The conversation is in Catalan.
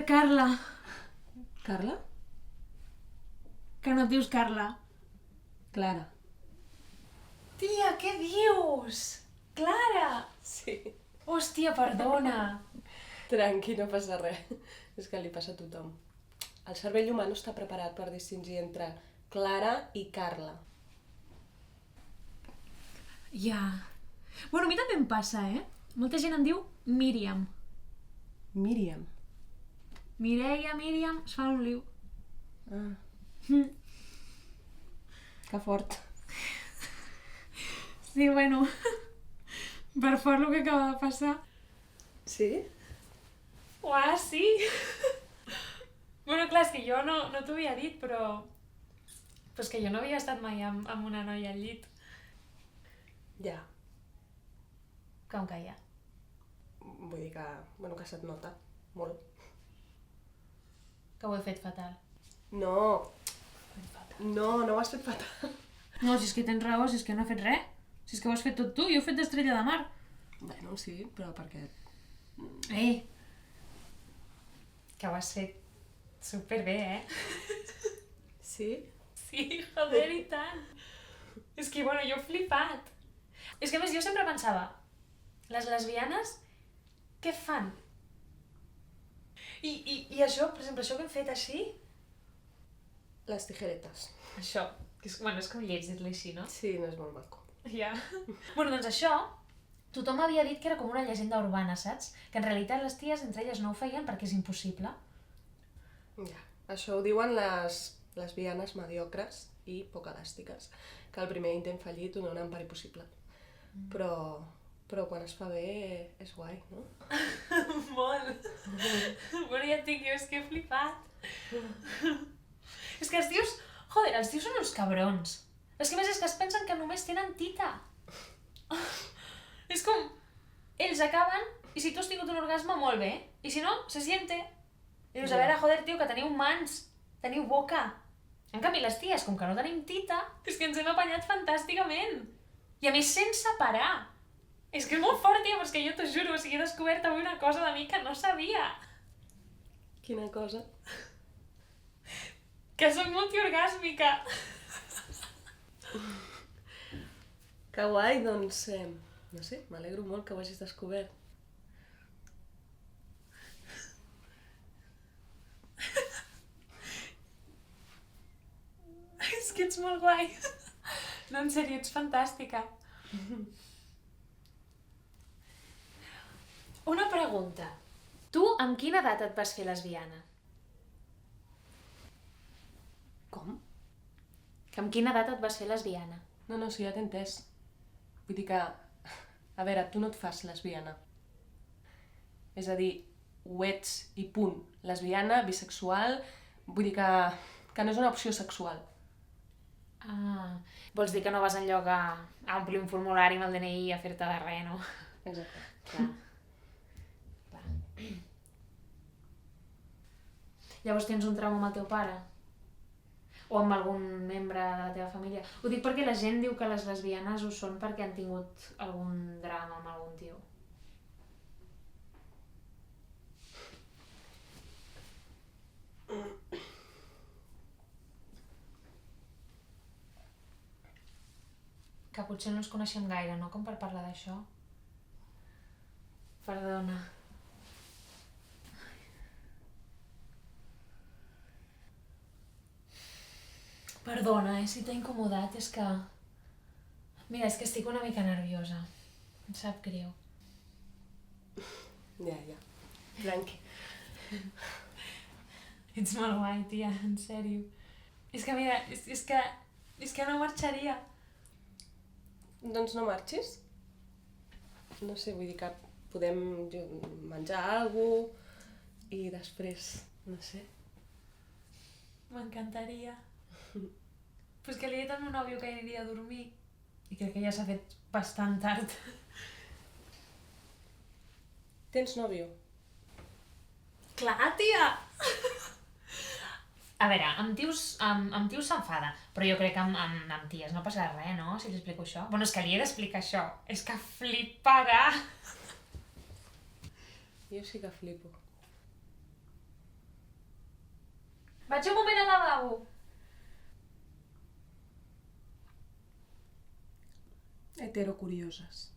Carla. Carla? Que no et dius Carla. Clara. Tia, què dius? Clara! Sí. Hòstia, perdona. Tranqui, no passa res. És que li passa a tothom. El cervell humà no està preparat per distingir entre Clara i Carla. Ja. Bueno, a mi també em passa, Molta gent em diu Míriam. Míriam. Mireia, Míriam, es fa un liu. Ah. Que fort. Sí, bueno, per fort el que acaba de passar. Sí? Uah, sí! Bueno, clar, és que jo no t'ho havia dit, però... Però és que jo no havia estat mai amb una noia al llit. Ja. Com que ja? Vull dir que, bueno, que se't nota. Molt. Que ho he fet fatal. No. No ho has fet fatal. No, si és que tens raó, si és que no he fet res. Si és que ho has fet tot tu, jo he fet d'estrella de mar. Bueno, sí, però perquè... Que ho has fet superbé, Sí? Sí, joder, i tant. És que, bueno, jo he flipat. És que, a més, jo sempre pensava, les lesbianes, què fan? I això, per exemple, això que hem fet així... Les tijeretes. Això, que és, bueno, és com lleig dir-li així, no? Sí, no és molt maco. Ja. Bueno, doncs això, tothom havia dit que era com una llegenda urbana, saps? Que en realitat les ties entre elles no ho feien perquè és impossible. Ja. Això ho diuen les lesbianes mediocres i poc elàstiques, que el primer intent fallit ho donen per impossible. Però quan es fa bé és guai, no? Molt. Bueno, ja et dic, jo és que he flipat. És que els tios, joder, els tios són uns cabrons. És que a més és que es pensen que només tenen tita. És com, ells acaben i si tu has tingut un orgasme, molt bé. I si no, se siente. I dius, a veure, joder, tio, que teniu mans, teniu boca. En canvi, les ties, com que no tenim tita, és que ens hem apanyat fantàsticament. I a més, sense parar. És que és molt fort, tio, però és que jo t'ho juro, o sigui, he descobert avui una cosa de mi que no sabia. Quina cosa? Que soc multiorgàsmica. Que guai, doncs, no sé, m'alegro molt que ho hagis descobert. És que ets molt guai. No, en sèrio, ets fantàstica. Una pregunta. Tu amb quina edat et vas fer lesbiana? Com? Que amb quina edat et vas fer lesbiana? No, sí, ja t'he entès. Vull dir que, a veure, tu no et fas lesbiana. És a dir, ho ets i punt. Lesbiana, bisexual, vull dir que no és una opció sexual. Ah, vols dir que no vas enlloc a omplir un formulari amb el DNI i a fer-te de res, no? Exacte. Clar. Llavors tens un trauma amb el teu pare? O amb algun membre de la teva família? Ho dic perquè la gent diu que les lesbianes ho són perquè han tingut algun drama amb algun tio. Que potser no ens coneixem gaire, no? Com per parlar d'això. Perdona. Perdona, si t'he incomodat, és que... Mira, és que estic una mica nerviosa. Em sap greu. Ja. Tranqui. Ets molt guai, tia, en sèrio. És que mira, és que no marxaria. Doncs no marxis. No sé, vull dir que podem menjar alguna cosa i després, no sé. M'encantaria. Però és que li he dit al meu nòvio que aniria a dormir i crec que ja s'ha fet bastant tard. Tens nòvio? Clar, tia! A veure, amb tios s'enfada, però jo crec que amb ties no passarà res, no? Si li explico això. Bueno, és que li he d'explicar això. És que fliparà! Jo sí que flipo. Vaig un moment al lavabo. Heterocurioses.